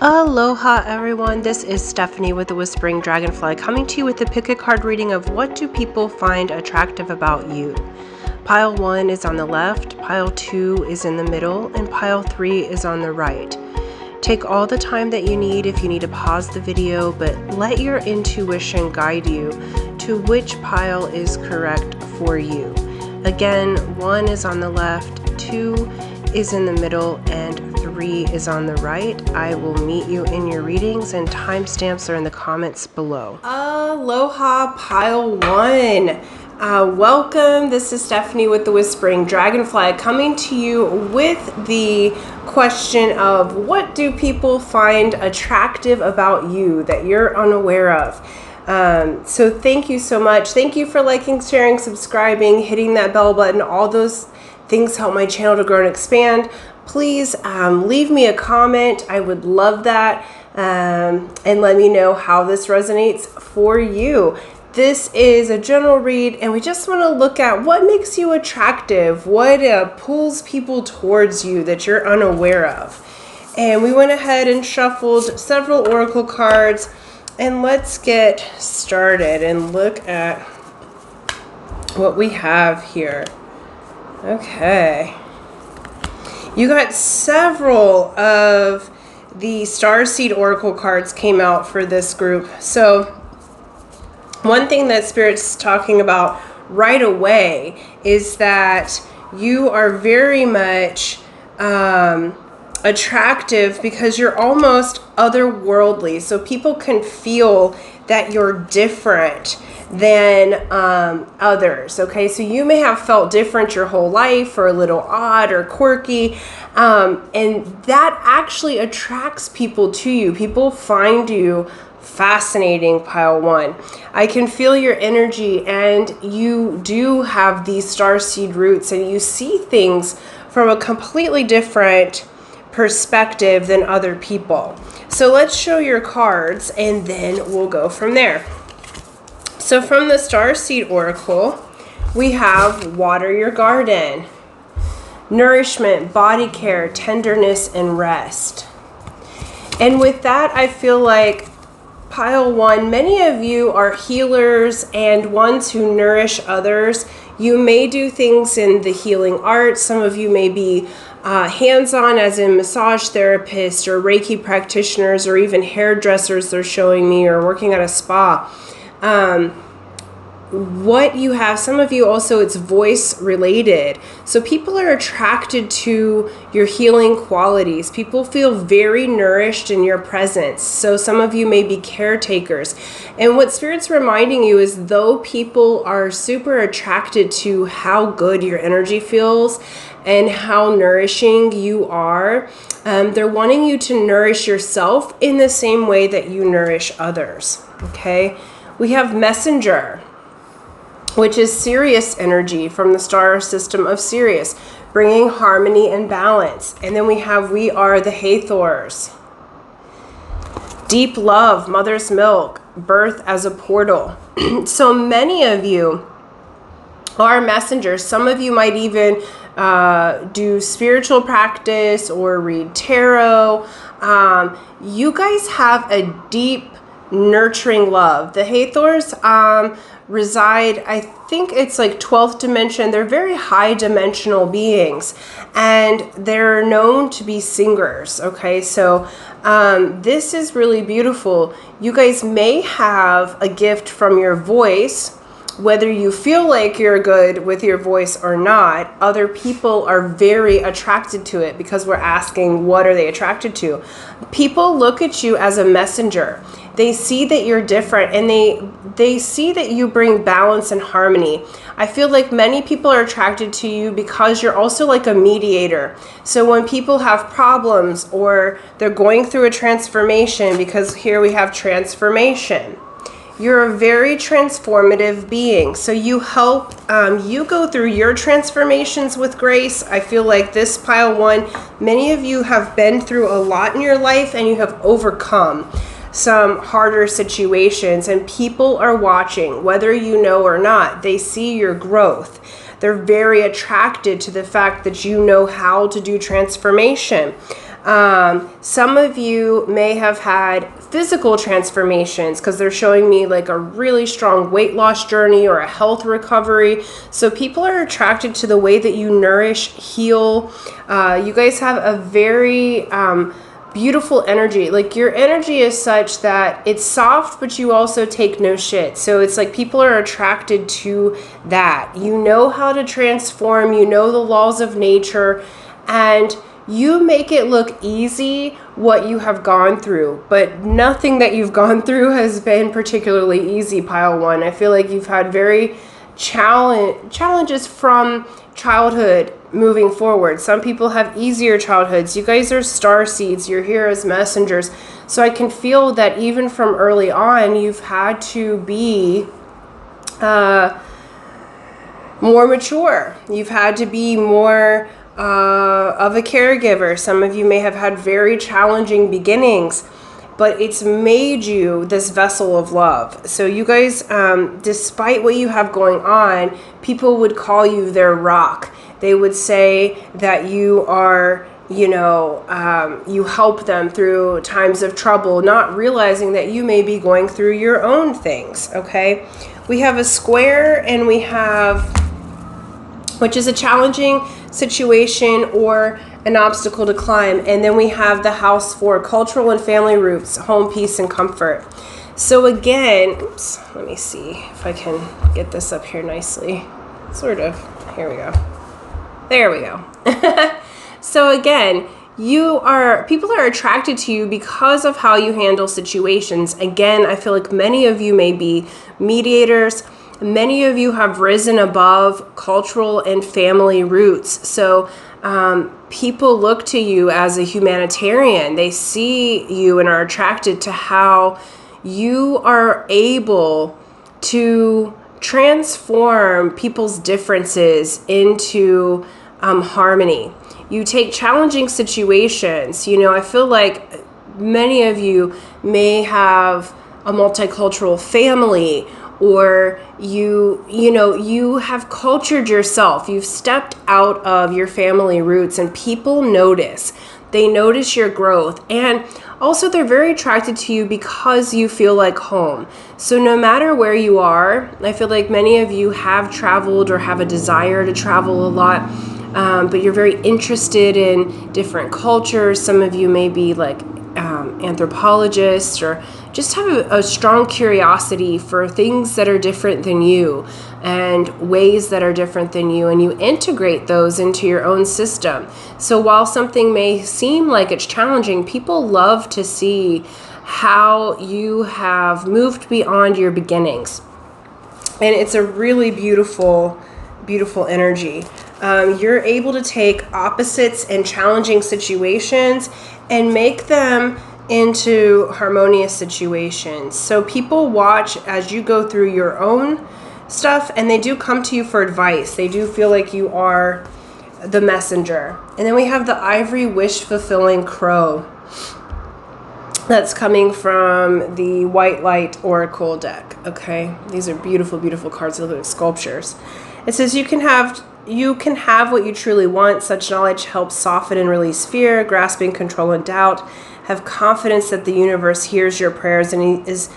Aloha everyone, this is Stephanie with the Whispering Dragonfly coming to you with a pick a card reading of what do people find attractive about you. Pile 1 is on the left, pile 2 is in the middle, and pile 3 is on the right. Take all the time that you need if you need to pause the video, but let your intuition guide you to which pile is correct for you. Again, 1 is on the left, 2 is in the middle, and 3 is on the right. I will meet you in your readings, and timestamps are in the comments below. Aloha, pile 1. Welcome. This is Stephanie with the Whispering Dragonfly coming to you with the question of what do people find attractive about you that you're unaware of? So thank you so much. Thank you for liking, sharing, subscribing, hitting that bell button. All those things help my channel to grow and expand. Please leave me a comment. I would love that. And let me know how this resonates for you. This is a general read, and we just want to look at what makes you attractive, what pulls people towards you that you're unaware of. And we went ahead and shuffled several oracle cards, and let's get started and look at what we have here. Okay. You got several of the Starseed Oracle cards came out for this group. So one thing that Spirit's talking about right away is that you are very much attractive because you're almost otherworldly. So people can feel that you're different than others. Okay, so you may have felt different your whole life, or a little odd or quirky, and that actually attracts people to you. People find you fascinating, pile 1. I can feel your energy, and you do have these starseed roots, and you see things from a completely different perspective than other people. So let's show your cards, and then we'll go from there. So from the Starseed Oracle, we have water your garden, nourishment, body care, tenderness, and rest. And with that, I feel like pile 1, many of you are healers and ones who nourish others. You may do things in the healing arts. Some of you may be hands-on, as in massage therapists or Reiki practitioners, or even hairdressers they're showing me, or working at a spa. What you have, some of you also, it's voice related. So people are attracted to your healing qualities. People feel very nourished in your presence. So some of you may be caretakers. And what Spirit's reminding you is, though people are super attracted to how good your energy feels and how nourishing you are, they're wanting you to nourish yourself in the same way that you nourish others. Okay? We have Messenger, which is Sirius energy from the star system of Sirius, bringing harmony and balance. And then we have We Are the Hathors. Deep love, mother's milk, birth as a portal. So many of you are messengers. Some of you might even do spiritual practice or read tarot. You guys have a deep, nurturing love. The Hathors reside, I think it's like 12th dimension. They're very high dimensional beings, and they're known to be singers. Okay, so this is really beautiful. You guys may have a gift from your voice. Whether you feel like you're good with your voice or not, other people are very attracted to it, because we're asking what are they attracted to. People look at you as a messenger. They see that you're different, and they see that you bring balance and harmony. I feel like many people are attracted to you because you're also like a mediator. So when people have problems, or they're going through a transformation, because here we have transformation, you're a very transformative being. So you help, you go through your transformations with grace. I feel like this pile 1, many of you have been through a lot in your life, and you have overcome some harder situations, and people are watching, whether you know or not. They see your growth. They're very attracted to the fact that you know how to do transformation. Some of you may have had physical transformations because they're showing me like a really strong weight loss journey or a health recovery. So people are attracted to the way that you nourish, heal. You guys have a very beautiful energy. Like your energy is such that it's soft, but you also take no shit. So it's like people are attracted to that. You know how to transform, you know the laws of nature, and you make it look easy what you have gone through, but nothing that you've gone through has been particularly easy, pile one. I feel like you've had very challenges from childhood moving forward. Some people have easier childhoods. You guys are star seeds. You're here as messengers. So I can feel that even from early on, you've had to be more mature. You've had to be more of a caregiver. Some of you may have had very challenging beginnings, but it's made you this vessel of love. So you guys, despite what you have going on, people would call you their rock. They would say that you are, you help them through times of trouble, not realizing that you may be going through your own things, okay? We have a square and we have, which is a challenging situation or an obstacle to climb. And then we have the house for cultural and family roots, home, peace, and comfort. So again, oops, let me see if I can get this up here nicely. Sort of. Here we go. There we go. So again, people are attracted to you because of how you handle situations. Again, I feel like many of you may be mediators. Many of you have risen above cultural and family roots. So people look to you as a humanitarian. They see you and are attracted to how you are able to transform people's differences into harmony. You take challenging situations. I feel like many of you may have a multicultural family, or you have cultured yourself. You've stepped out of your family roots, and people notice. They notice your growth, and also they're very attracted to you because you feel like home. So no matter where you are, I feel like many of you have traveled or have a desire to travel a lot, but you're very interested in different cultures. Some of you may be like anthropologists, or just have a strong curiosity for things that are different than you and ways that are different than you, and you integrate those into your own system. So while something may seem like it's challenging, people love to see how you have moved beyond your beginnings. And it's a really beautiful, beautiful energy. You're able to take opposites and challenging situations and make them into harmonious situations. So people watch as you go through your own stuff, and they do come to you for advice. They do feel like you are the messenger. And then we have the ivory wish-fulfilling crow. That's coming from the White Light Oracle deck, okay? These are beautiful, beautiful cards. They look like sculptures. It says you can have what you truly want. Such knowledge helps soften and release fear, grasping control and doubt. Have confidence that the universe hears your prayers and is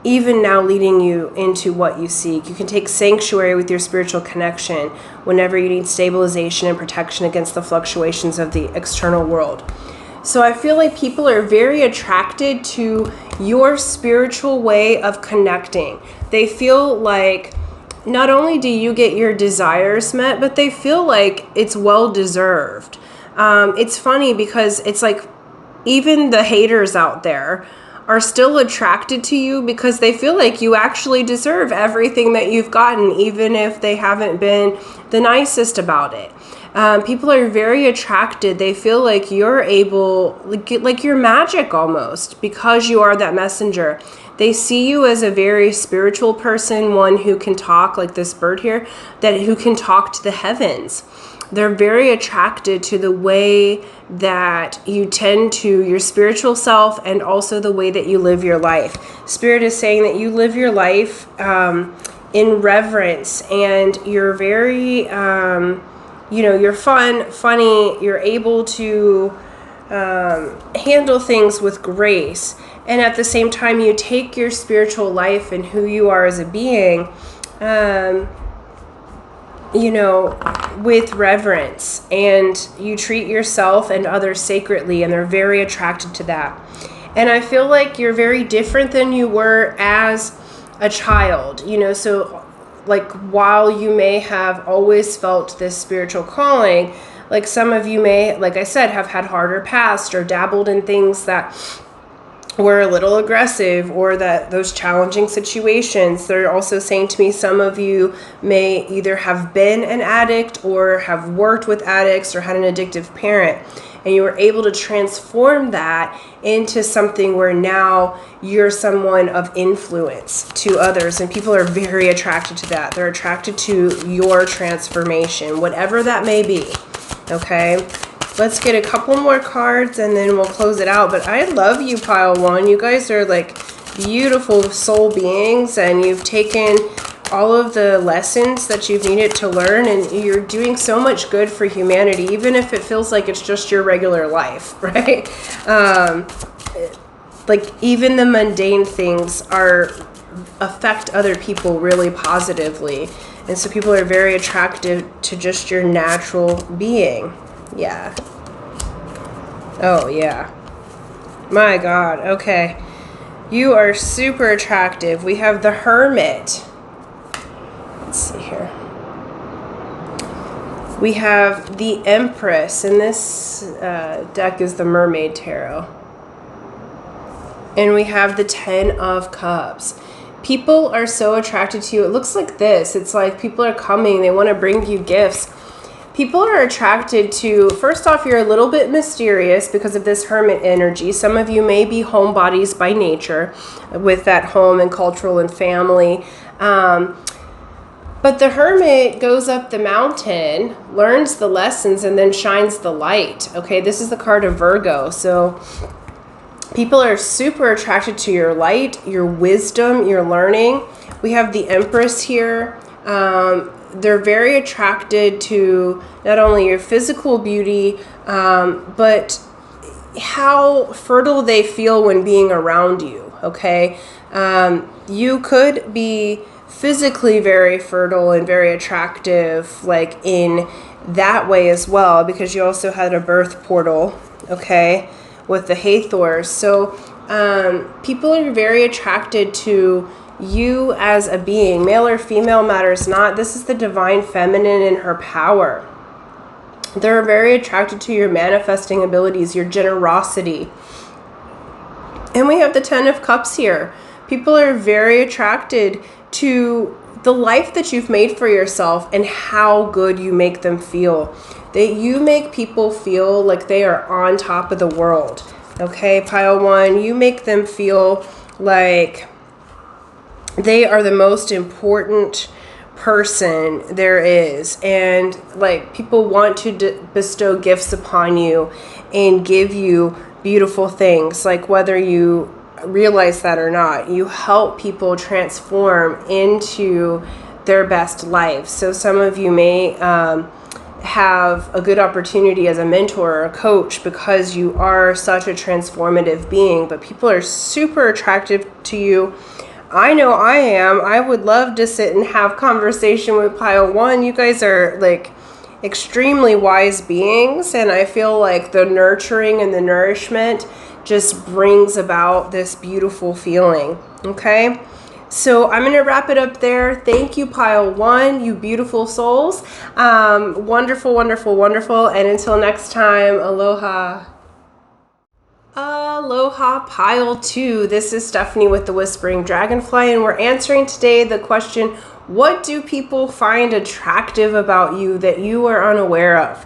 even now leading you into what you seek. You can take sanctuary with your spiritual connection whenever you need stabilization and protection against the fluctuations of the external world. So I feel like people are very attracted to your spiritual way of connecting. They feel like not only do you get your desires met, but they feel like it's well deserved. It's funny because it's like even the haters out there are still attracted to you because they feel like you actually deserve everything that you've gotten, even if they haven't been the nicest about it. People are very attracted. They feel like you're able, like you're magic almost, because you are that messenger. They see you as a very spiritual person, one who can talk, like this bird here, who can talk to the heavens. They're very attracted to the way that you tend to your spiritual self, and also the way that you live your life. Spirit is saying that you live your life in reverence, and you're very, you're funny, you're able to handle things with grace. And at the same time, you take your spiritual life and who you are as a being, you know, with reverence, and you treat yourself and others sacredly, and they're very attracted to that. And I feel like you're very different than you were as a child, you know, so like while you may have always felt this spiritual calling, like some of you may, like I said, have had harder past or dabbled in things that were a little aggressive, or that those challenging situations. They're also saying to me, some of you may either have been an addict or have worked with addicts or had an addictive parent, and you were able to transform that into something where now you're someone of influence to others, and people are very attracted to that. They're attracted to your transformation, whatever that may be. Okay, let's get a couple more cards and then we'll close it out. But I love you, pile one. You guys are like beautiful soul beings, and you've taken all of the lessons that you've needed to learn, and you're doing so much good for humanity, even if it feels like it's just your regular life, right? Like even the mundane things affect other people really positively. And so people are very attracted to just your natural being. Yeah. Oh, yeah. My God. Okay. You are super attractive. We have the Hermit. Let's see here. We have the Empress. And this deck is the Mermaid Tarot. And we have the Ten of Cups. People are so attracted to you. It looks like this. It's like people are coming. They want to bring you gifts. People are attracted to, first off, you're a little bit mysterious because of this Hermit energy. Some of you may be homebodies by nature with that home and cultural and family. But the Hermit goes up the mountain, learns the lessons, and then shines the light. Okay, this is the card of Virgo. So people are super attracted to your light, your wisdom, your learning. We have the Empress here. They're very attracted to not only your physical beauty, but how fertile they feel when being around you, okay? You could be physically very fertile and very attractive, like in that way as well, because you also had a birth portal, okay, with the Hathors. So people are very attracted to you as a being. Male or female matters not. This is the divine feminine in her power. They're very attracted to your manifesting abilities, your generosity. And we have the Ten of Cups here. People are very attracted to the life that you've made for yourself and how good you make them feel. That you make people feel like they are on top of the world. Okay, pile one, you make them feel like they are the most important person there is, and like people want to bestow gifts upon you and give you beautiful things, like whether you realize that or not. You help people transform into their best life. So some of you may have a good opportunity as a mentor or a coach because you are such a transformative being, but people are super attractive to you. I know I am. I would love to sit and have conversation with pile one. You guys are like extremely wise beings, and I feel like the nurturing and the nourishment just brings about this beautiful feeling. Okay, so I'm going to wrap it up there. Thank you, pile one, you beautiful souls. Wonderful, wonderful, wonderful. And until next time, aloha. Aloha, pile two. This is Stephanie with the Whispering Dragonfly, and we're answering today the question, what do people find attractive about you that you are unaware of?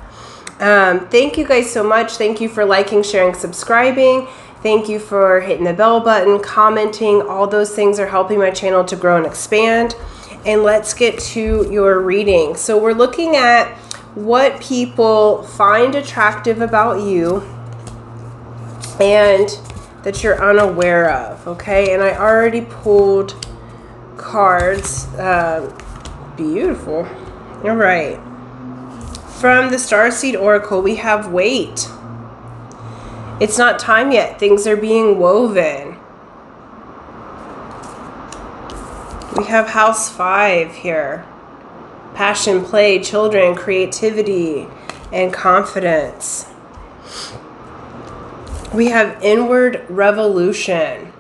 Thank you guys so much. Thank you for liking, sharing, subscribing. Thank you for hitting the bell button, commenting. All those things are helping my channel to grow and expand. And let's get to your reading. So we're looking at what people find attractive about you and that you're unaware of, okay? And I already pulled cards. Beautiful. All right. From the Starseed Oracle, we have wait. It's not time yet. Things are being woven. We have house 5 here. Passion, play, children, creativity, and confidence. We have inward revolution.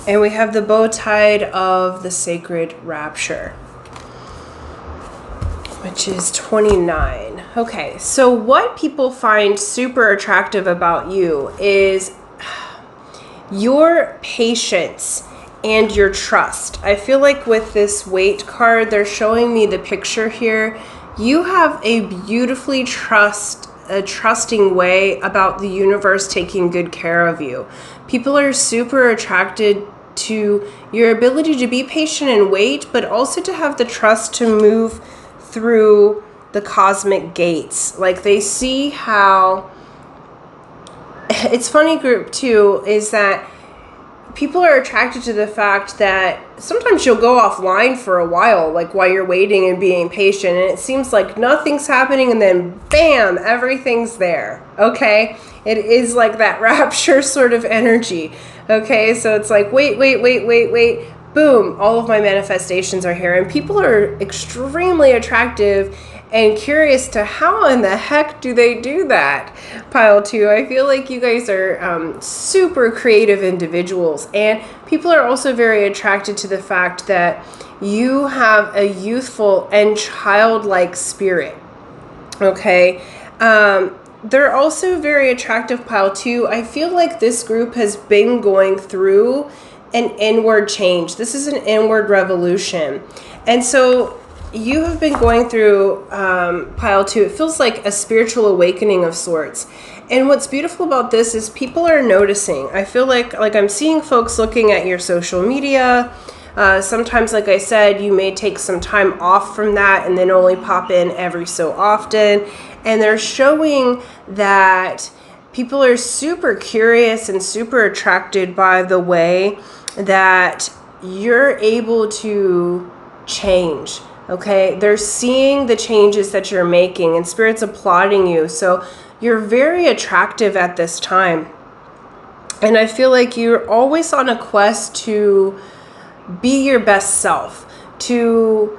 And we have the bow tied of the sacred rapture, which is 29. Okay, so what people find super attractive about you is your patience and your trust. I feel like with this weight card, they're showing me the picture here. You have a beautifully trusting way about the universe taking good care of you. People are super attracted to your ability to be patient and wait, but also to have the trust to move through the cosmic gates. Like, they see how it's funny, group 2, is that people are attracted to the fact that sometimes you'll go offline for a while, like while you're waiting and being patient, and it seems like nothing's happening, and then bam, everything's there. Okay, it is like that rapture sort of energy. Okay, so it's like wait, boom, all of my manifestations are here, and people are extremely attractive and curious to how in the heck do they do that. Pile 2, I feel like you guys are super creative individuals, and people are also very attracted to the fact that you have a youthful and childlike spirit. Okay, they're also very attractive, Pile 2. I feel like this group has been going through an inward change. This is an inward revolution, and so you have been going through, Pile 2, it feels like a spiritual awakening of sorts. And what's beautiful about this is people are noticing. I feel like I'm seeing folks looking at your social media. Sometimes, like I said, you may take some time off from that and then only pop in every so often. And they're showing that people are super curious and super attracted by the way that you're able to change. Okay, they're seeing the changes that you're making, and Spirit's applauding you. So you're very attractive at this time. And I feel like you're always on a quest to be your best self, to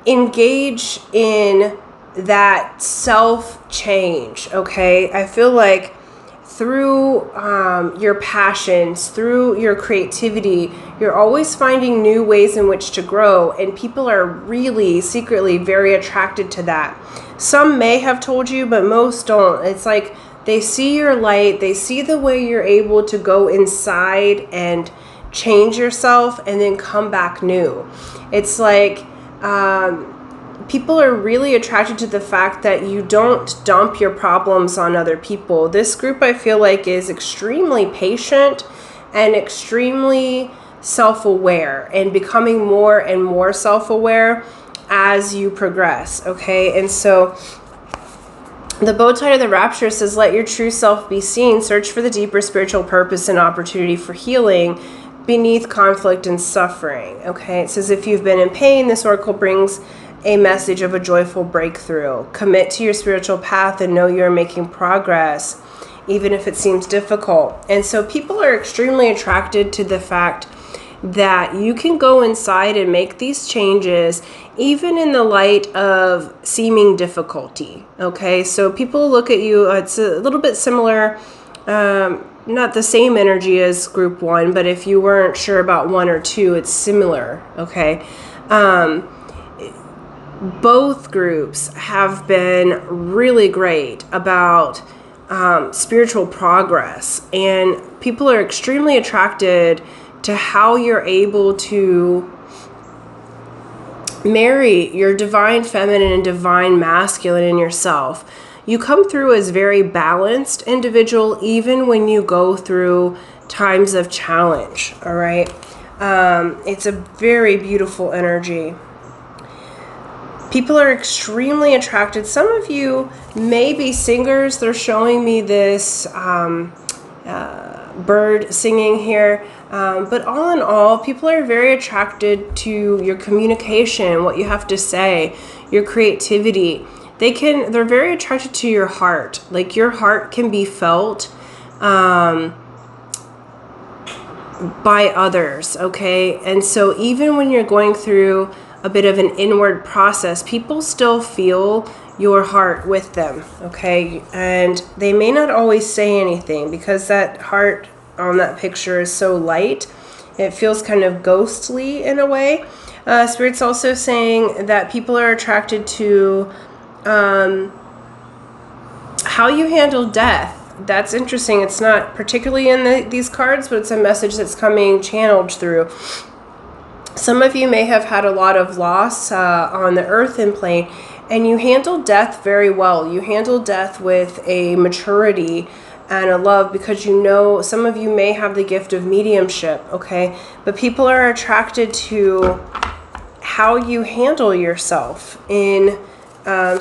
engage in that self-change, okay? I feel like through your passions, through your creativity, you're always finding new ways in which to grow, and people are really secretly very attracted to that. Some may have told you, but most don't. It's like they see your light, they see the way you're able to go inside and change yourself and then come back new. It's like people are really attracted to the fact that you don't dump your problems on other people. This group, I feel like, is extremely patient and extremely self-aware, and becoming more and more self-aware as you progress, okay? And so the bow tie of the rapture says, let your true self be seen. Search for the deeper spiritual purpose and opportunity for healing beneath conflict and suffering, okay? It says, if you've been in pain, this oracle brings a message of a joyful breakthrough. Commit to your spiritual path and know you're making progress, even if it seems difficult. And so people are extremely attracted to the fact that you can go inside and make these changes, even in the light of seeming difficulty. Okay, so people look at you, it's a little bit similar, not the same energy as group 1, but if you weren't sure about 1 or 2, it's similar. Okay. Both groups have been really great about spiritual progress, and people are extremely attracted to how you're able to marry your divine feminine and divine masculine in yourself. You come through as very balanced individual, even when you go through times of challenge. All right. It's a very beautiful energy. People are extremely attracted. Some of you may be singers. They're showing me this bird singing here. But all in all, people are very attracted to your communication, what you have to say, your creativity. they're very attracted to your heart. Like your heart can be felt by others, okay? And so even when you're going through a bit of an inward process, people still feel your heart with them, okay? And they may not always say anything because that heart on that picture is so light. It feels kind of ghostly in a way. Spirit's also saying that people are attracted to how you handle death. That's interesting. It's not particularly in these cards, but it's a message that's coming channeled through. Some of you may have had a lot of loss on the earthen plane, and you handle death very well. You handle death with a maturity and a love, because you know, some of you may have the gift of mediumship, okay? But people are attracted to how you handle yourself in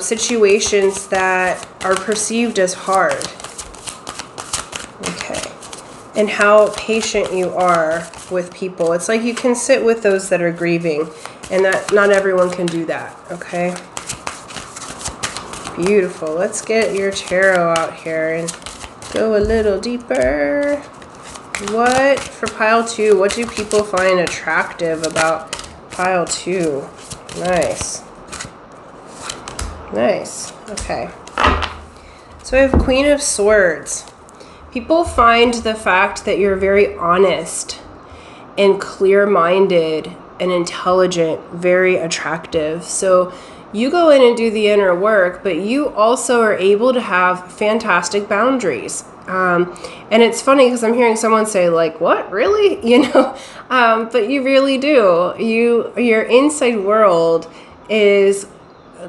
situations that are perceived as hard. Okay. And how patient you are with people. It's like you can sit with those that are grieving, and that not everyone can do that, okay? Beautiful. Let's get your tarot out here and go a little deeper. What, for pile 2, what do people find attractive about pile 2? Nice. Nice. Okay. So I have Queen of Swords. People find the fact that you're very honest and clear-minded and intelligent very attractive. So you go in and do the inner work, but you also are able to have fantastic boundaries. And it's funny because I'm hearing someone say, like, what, really? You know, but you really do. Your inside world is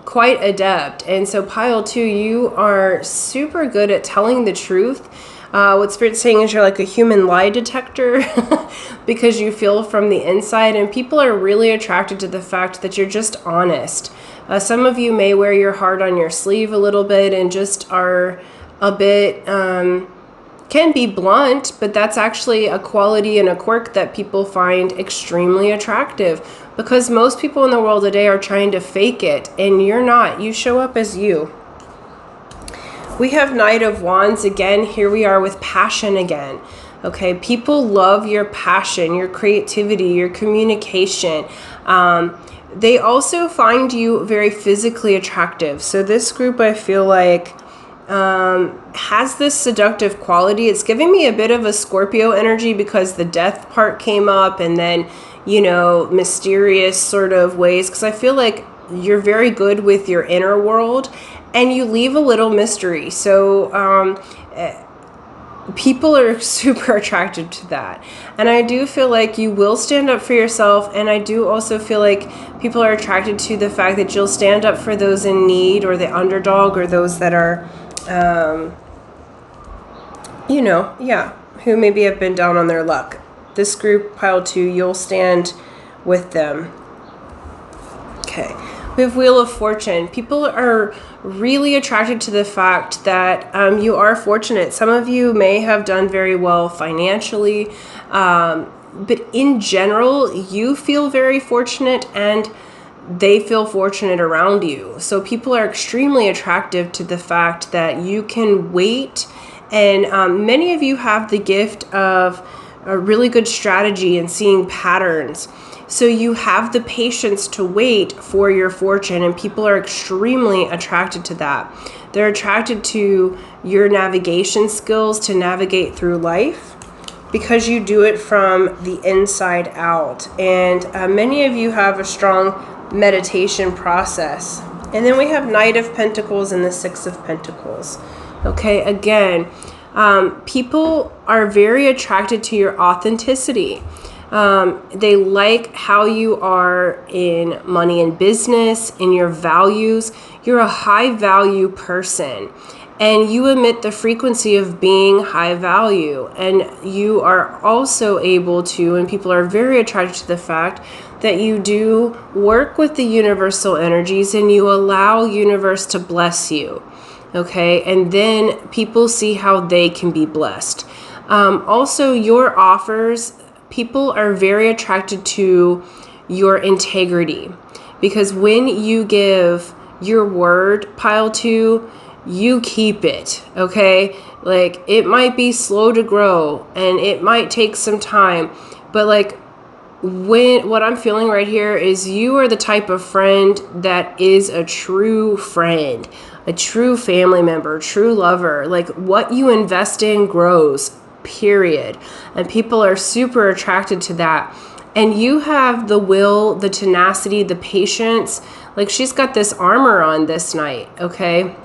quite adept. And so pile 2, you are super good at telling the truth. What Spirit's saying is you're like a human lie detector because you feel from the inside, and people are really attracted to the fact that you're just honest. Some of you may wear your heart on your sleeve a little bit and just are a bit, can be blunt, but that's actually a quality and a quirk that people find extremely attractive, because most people in the world today are trying to fake it, and you're not. You show up as you. We have Knight of Wands again. Here we are with passion again. Okay, people love your passion, your creativity, your communication. They also find you very physically attractive. So this group, I feel like, has this seductive quality. It's giving me a bit of a Scorpio energy because the death part came up, and then, you know, mysterious sort of ways, because I feel like you're very good with your inner world and you leave a little mystery. So people are super attracted to that. And I do feel like you will stand up for yourself, and I do also feel like people are attracted to the fact that you'll stand up for those in need, or the underdog, or those that are you know, yeah, who maybe have been down on their luck. This group, pile 2, you'll stand with them. Okay, we have Wheel of Fortune. People are really attracted to the fact that you are fortunate. Some of you may have done very well financially, but in general, you feel very fortunate, and they feel fortunate around you. So people are extremely attractive to the fact that you can wait, and many of you have the gift of a really good strategy and seeing patterns. So you have the patience to wait for your fortune, and people are extremely attracted to that. They're attracted to your navigation skills to navigate through life, because you do it from the inside out. And many of you have a strong meditation process. And then we have Knight of Pentacles and the Six of Pentacles. Okay, again, people are very attracted to your authenticity. They like how you are in money and business, in your values. You're a high value person, and you emit the frequency of being high value. And you are also able to, and people are very attracted to the fact that you do work with the universal energies, and you allow universe to bless you. Okay, and then people see how they can be blessed. Also, your offers, people are very attracted to your integrity, because when you give your word, pile 2, you keep it, okay? Like, it might be slow to grow and it might take some time, but like, what I'm feeling right here is you are the type of friend that is a true friend, a true family member, true lover. Like, what you invest in grows, period. And people are super attracted to that. And you have the will, the tenacity, the patience. Like, she's got this armor on this night, okay?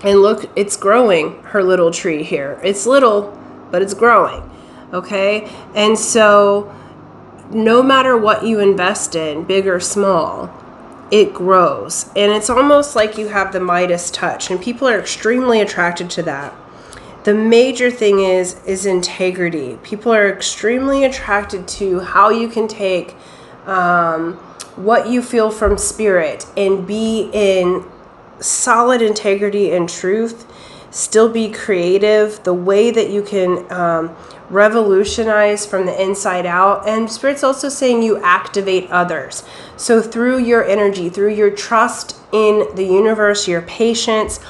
And look, it's growing, her little tree here. It's little, but it's growing, okay? And so no matter what you invest in, big or small, it grows. And it's almost like you have the Midas touch, and people are extremely attracted to that. The major thing is integrity. People are extremely attracted to how you can take what you feel from spirit and be in solid integrity and truth, still be creative, the way that you can revolutionize from the inside out. And Spirit's also saying you activate others. So through your energy, through your trust in the universe, your patience,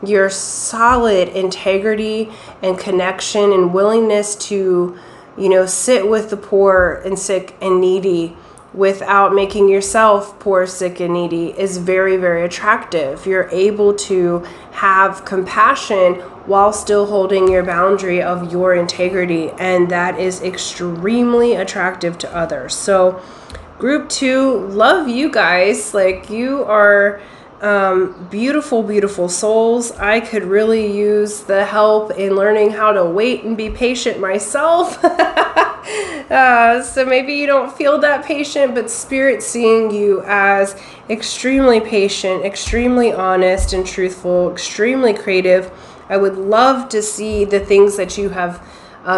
your solid integrity and connection and willingness to, sit with the poor and sick and needy without making yourself poor, sick, and needy is very, very attractive. You're able to have compassion while still holding your boundary of your integrity, and that is extremely attractive to others. So group 2, love you guys. Like, you are beautiful, beautiful souls. I could really use the help in learning how to wait and be patient myself. So maybe you don't feel that patient, but Spirit's seeing you as extremely patient, extremely honest and truthful, extremely creative. I would love to see the things that you have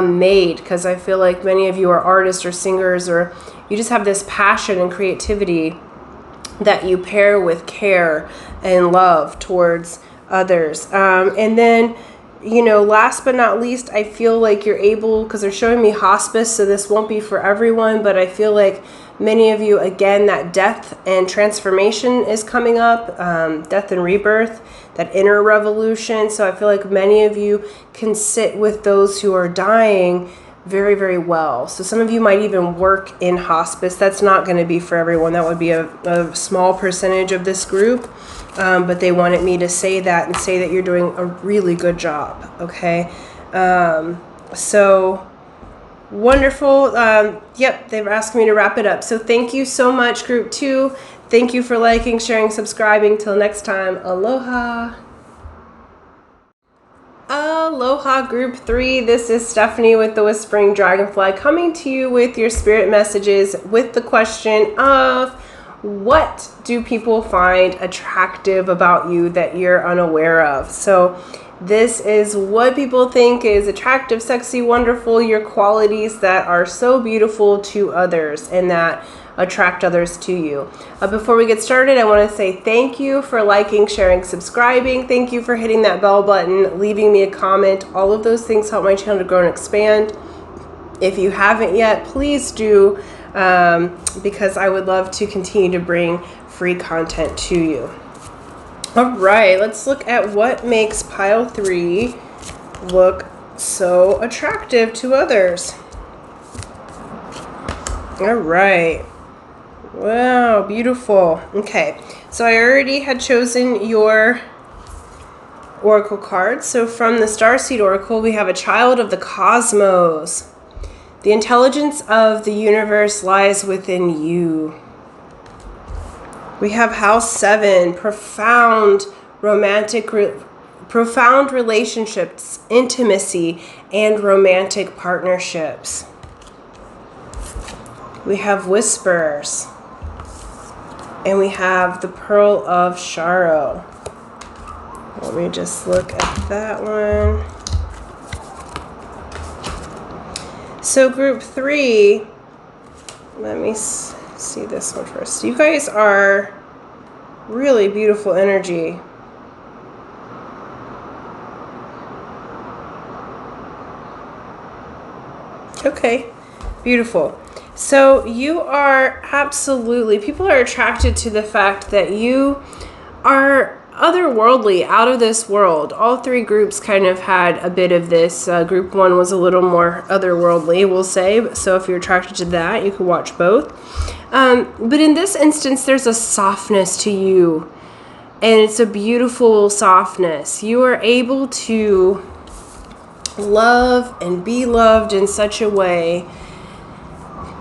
made, because I feel like many of you are artists or singers, or you just have this passion and creativity that you pair with care and love towards others. And then, last but not least, I feel like you're able, because they're showing me hospice, so this won't be for everyone, but I feel like many of you, again, that death and transformation is coming up, death and rebirth, that inner revolution. So I feel like many of you can sit with those who are dying very, very well. So some of you might even work in hospice. That's not going to be for everyone. That would be a small percentage of this group. But they wanted me to say that and say that you're doing a really good job. Okay. So wonderful. Yep. They've asked me to wrap it up. So thank you so much, group 2. Thank you for liking, sharing, subscribing. Till next time. Aloha. Aloha, group 3. This is Stephanie with the Whispering Dragonfly, coming to you with your spirit messages with the question of, what do people find attractive about you that you're unaware of? So this is what people think is attractive, sexy, wonderful, your qualities that are so beautiful to others and that attract others to you. Before we get started, I want to say thank you for liking, sharing, subscribing. Thank you for hitting that bell button, leaving me a comment. All of those things help my channel to grow and expand. If you haven't yet, please do, because I would love to continue to bring free content to you. All right, let's look at what makes pile 3 look so attractive to others. All right. Wow, beautiful. Okay, so I already had chosen your oracle cards. So from the Starseed Oracle, we have a child of the cosmos. The intelligence of the universe lies within you. We have house 7, profound relationships, intimacy, and romantic partnerships. We have whispers. And we have the Pearl of Sharo. Let me just look at that one. So group 3, let me see this one first. You guys are really beautiful energy. Okay, beautiful. So you are absolutely, people are attracted to the fact that you are otherworldly, out of this world. All three groups kind of had a bit of this. Group 1 was a little more otherworldly, we'll say. So if you're attracted to that, you can watch both. But in this instance, there's a softness to you. And it's a beautiful softness. You are able to love and be loved in such a way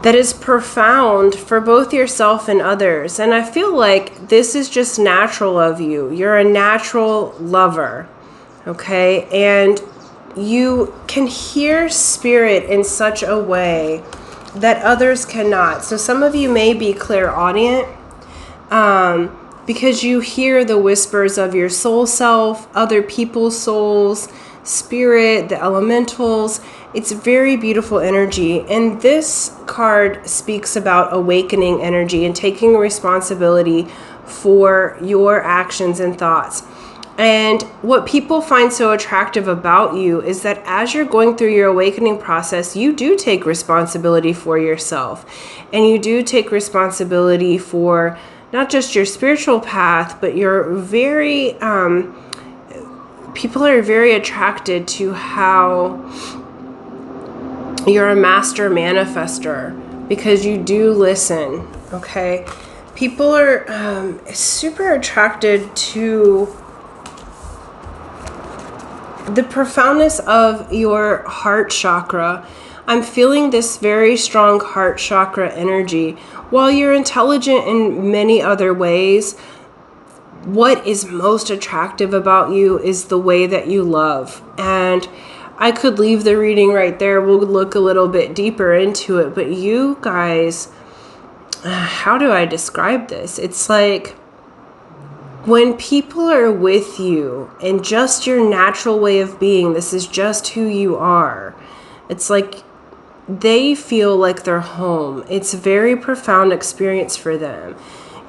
that is profound for both yourself and others. And I feel like this is just natural of you. You're a natural lover, okay? And you can hear spirit in such a way that others cannot. So some of you may be clairaudient, because you hear the whispers of your soul self, other people's souls, spirit, the elementals. It's very beautiful energy. And this card speaks about awakening energy and taking responsibility for your actions and thoughts. And what people find so attractive about you is that as you're going through your awakening process, you do take responsibility for yourself. And you do take responsibility for not just your spiritual path, but you're very, people are very attracted to how you're a master manifester because you do listen, okay? People are super attracted to the profoundness of your heart chakra. I'm feeling this very strong heart chakra energy. While you're intelligent in many other ways, what is most attractive about you is the way that you love. And I could leave the reading right there. We'll look a little bit deeper into it. But you guys, how do I describe this? It's like when people are with you and just your natural way of being, this is just who you are. It's like they feel like they're home. It's a very profound experience for them.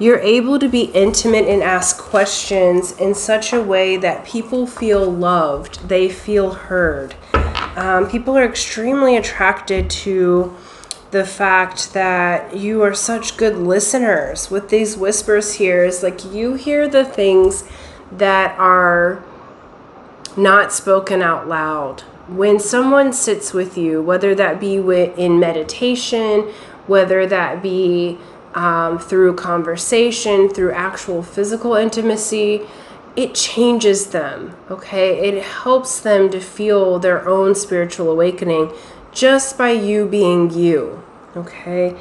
You're able to be intimate and ask questions in such a way that people feel loved. They feel heard. People are extremely attracted to the fact that you are such good listeners. With these whispers here, is like you hear the things that are not spoken out loud. When someone sits with you, whether that be in meditation, whether that be through conversation, through actual physical intimacy, it changes them, okay? It helps them to feel their own spiritual awakening just by you being you, okay?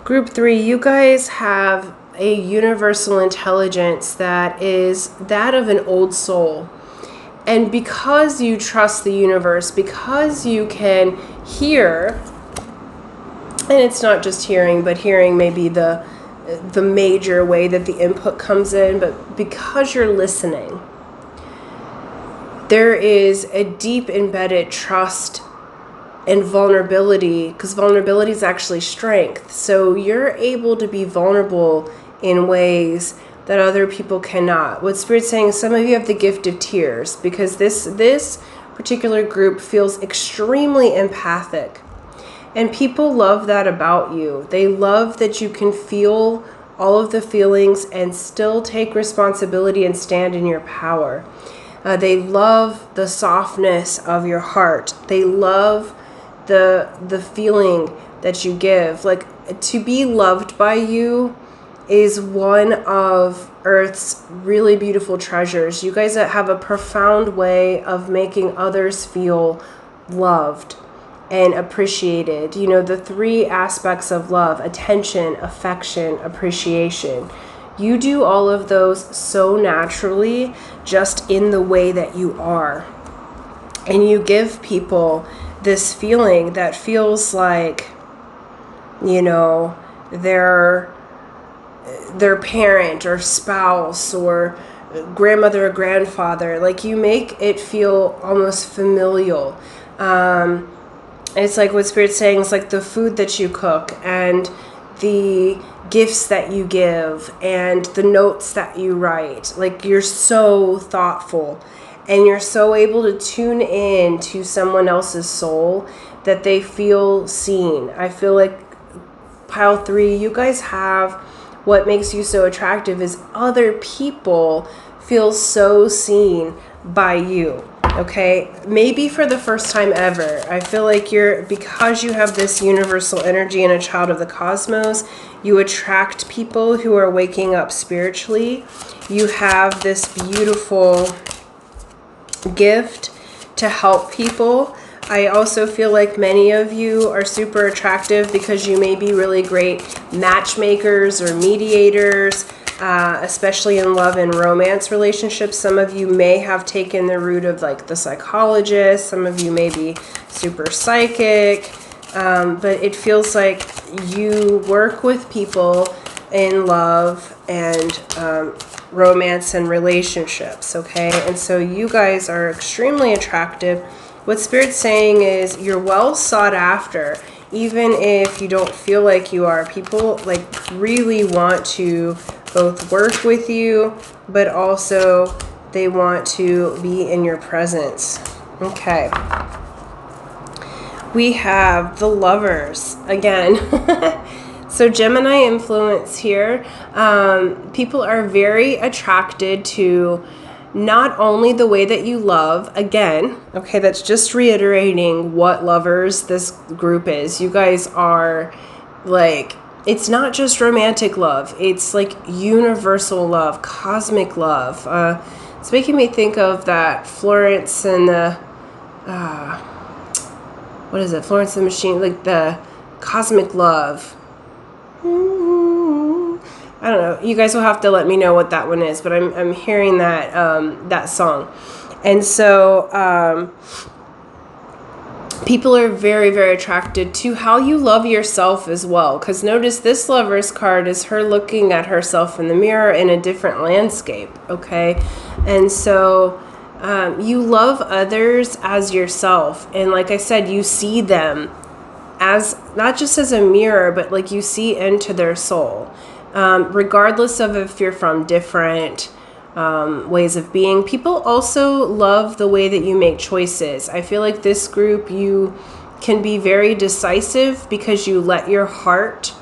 Group 3, you guys have a universal intelligence that is that of an old soul. And because you trust the universe, because you can hear, and it's not just hearing, but hearing may be the major way that the input comes in, but because you're listening, there is a deep embedded trust and vulnerability, because vulnerability is actually strength. So you're able to be vulnerable in ways that other people cannot. What Spirit's saying is some of you have the gift of tears, because this particular group feels extremely empathic. And people love that about you. They love that you can feel all of the feelings and still take responsibility and stand in your power. They love the softness of your heart. They love the feeling that you give. Like, to be loved by you is one of Earth's really beautiful treasures. You guys have a profound way of making others feel loved and appreciated. You know, the 3 aspects of love: attention, affection, appreciation. You do all of those so naturally, just in the way that you are. And you give people this feeling that feels like, you know, their parent or spouse or grandmother or grandfather. Like, you make it feel almost familial. It's like what Spirit's saying, it's like the food that you cook and the gifts that you give and the notes that you write. Like, you're so thoughtful and you're so able to tune in to someone else's soul that they feel seen. I feel like pile 3, you guys have what makes you so attractive is other people feels so seen by you. Okay, maybe for the first time ever. I feel like because you have this universal energy and a child of the cosmos, you attract people who are waking up spiritually. You have this beautiful gift to help people. I also feel like many of you are super attractive because you may be really great matchmakers or mediators, especially in love and romance relationships. Some of you may have taken the route of like the psychologist. Some of you may be super psychic. But it feels like you work with people in love and romance and relationships, okay? And so you guys are extremely attractive. What Spirit's saying is you're well sought after, even if you don't feel like you are. People like really want to both work with you, but also they want to be in your presence. Okay. We have the Lovers again. So Gemini influence here. People are very attracted to not only the way that you love, again, okay, that's just reiterating what Lovers this group is. You guys are like, it's not just romantic love, it's like universal love, cosmic love. It's making me think of that Florence and the, what is it, Florence and the Machine, like the cosmic love. I don't know. You guys will have to let me know what that one is, but I'm hearing that that song, and so people are very, very attracted to how you love yourself as well. Because notice this Lover's card is her looking at herself in the mirror in a different landscape. Okay, and so you love others as yourself, and like I said, you see them as not just as a mirror, but like you see into their soul. Regardless of if you're from different ways of being. People also love the way that you make choices. I feel like this group, you can be very decisive because you let your heart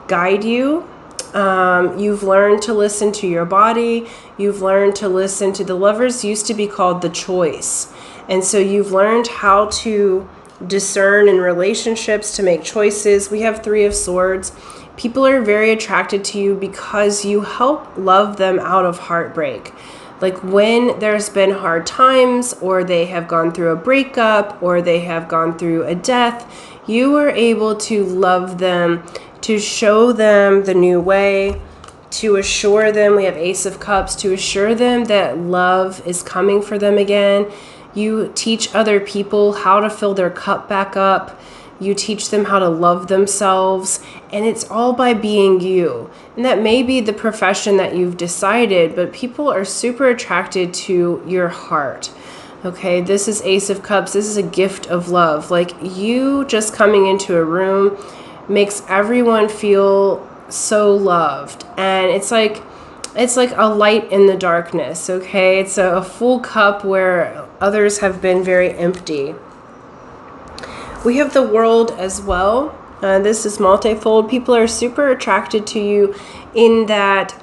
guide you. You've learned to listen to your body. You've learned to listen to the Lovers used to be called the choice. And so you've learned how to discern in relationships, to make choices. We have Three of Swords. People are very attracted to you because you help love them out of heartbreak. Like when there's been hard times, or they have gone through a breakup, or they have gone through a death, you are able to love them, to show them the new way, to assure them, we have Ace of Cups, to assure them that love is coming for them again. You teach other people how to fill their cup back up. You teach them how to love themselves, and it's all by being you. And that may be the profession that you've decided, but people are super attracted to your heart. Okay, this is Ace of Cups. This is a gift of love. Like, you just coming into a room makes everyone feel so loved. And it's like a light in the darkness, okay? It's a full cup where others have been very empty. We have the World as well. This is multifold. People are super attracted to you in that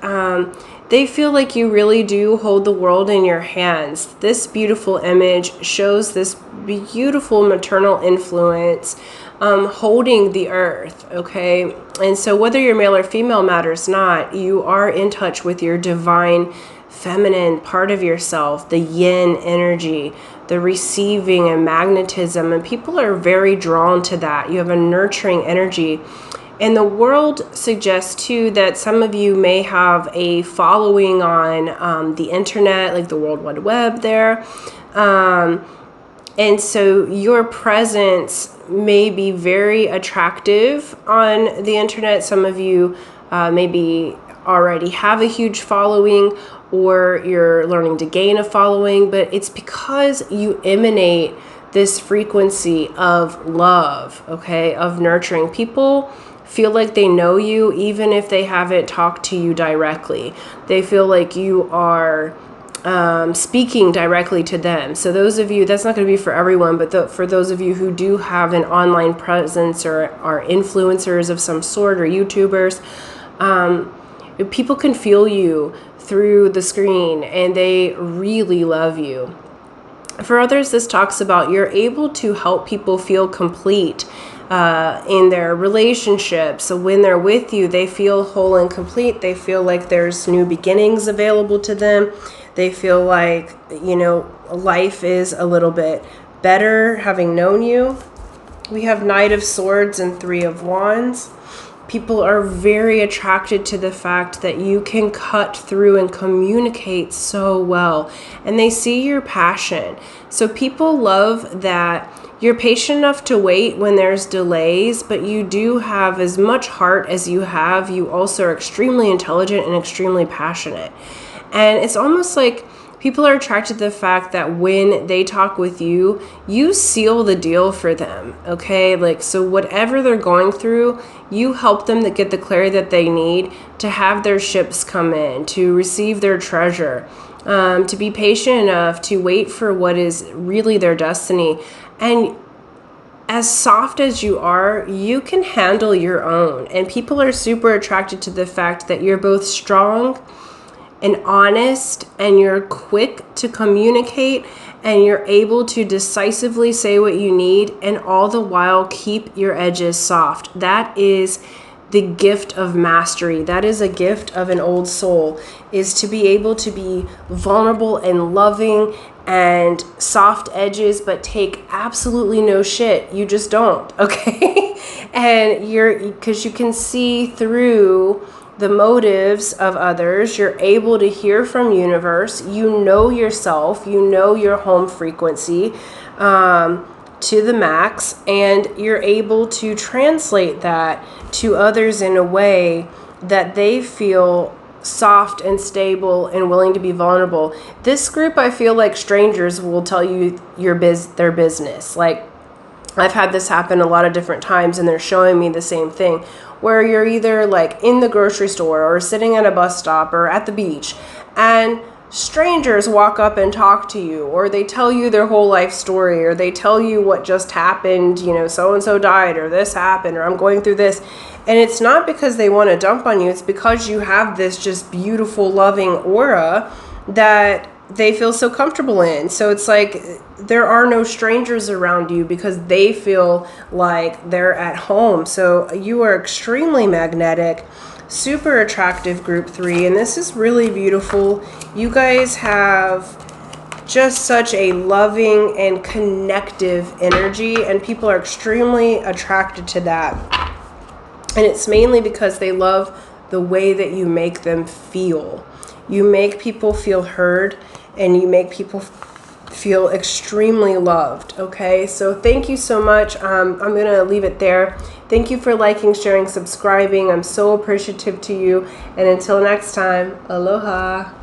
they feel like you really do hold the world in your hands. This beautiful image shows this beautiful maternal influence holding the earth, okay? And so whether you're male or female matters not. You are in touch with your divine feminine part of yourself, the yin energy, the receiving and magnetism, and people are very drawn to that. You have a nurturing energy. And the World suggests too that some of you may have a following on the internet, like the World Wide Web there. And so your presence may be very attractive on the internet. Some of you maybe already have a huge following, or you're learning to gain a following, but it's because you emanate this frequency of love, okay, of nurturing. People feel like they know you even if they haven't talked to you directly. They feel like you are speaking directly to them. So those of you, that's not going to be for everyone, but for those of you who do have an online presence or are influencers of some sort or YouTubers, People can feel you through the screen and they really love you. For others, this talks about you're able to help people feel complete in their relationships. So when they're with you, they feel whole and complete. They feel like there's new beginnings available to them. They feel like, you know, life is a little bit better having known you. We have Knight of Swords and Three of Wands. People are very attracted to the fact that you can cut through and communicate so well. And they see your passion. So people love that you're patient enough to wait when there's delays, but you do have as much heart as you have. You also are extremely intelligent and extremely passionate. And it's almost like people are attracted to the fact that when they talk with you, you seal the deal for them, okay? Like, so whatever they're going through, you help them to get the clarity that they need to have their ships come in, to receive their treasure, to be patient enough to wait for what is really their destiny. And as soft as you are, you can handle your own. And people are super attracted to the fact that you're both strong and honest, and you're quick to communicate, and you're able to decisively say what you need, and all the while keep your edges soft. That is the gift of mastery. That is a gift of an old soul, is to be able to be vulnerable and loving and soft edges, but take absolutely no shit. You just don't, okay? And because you can see through the motives of others, you're able to hear from universe, you know yourself, you know your home frequency to the max, and you're able to translate that to others in a way that they feel soft and stable and willing to be vulnerable. This group, I feel like strangers will tell you their business. Like, I've had this happen a lot of different times, and they're showing me the same thing, where you're either like in the grocery store or sitting at a bus stop or at the beach, and strangers walk up and talk to you, or they tell you their whole life story, or they tell you what just happened, you know, so-and-so died, or this happened, or I'm going through this. And it's not because they want to dump on you, it's because you have this just beautiful, loving aura that they feel so comfortable in. So it's like there are no strangers around you because they feel like they're at home. So you are extremely magnetic, super attractive group 3, and this is really beautiful. You guys have just such a loving and connective energy, and people are extremely attracted to that. And it's mainly because they love the way that you make them feel. You make people feel heard, and you make people feel extremely loved, okay? So thank you so much. I'm going to leave it there. Thank you for liking, sharing, subscribing. I'm so appreciative to you. And until next time, aloha.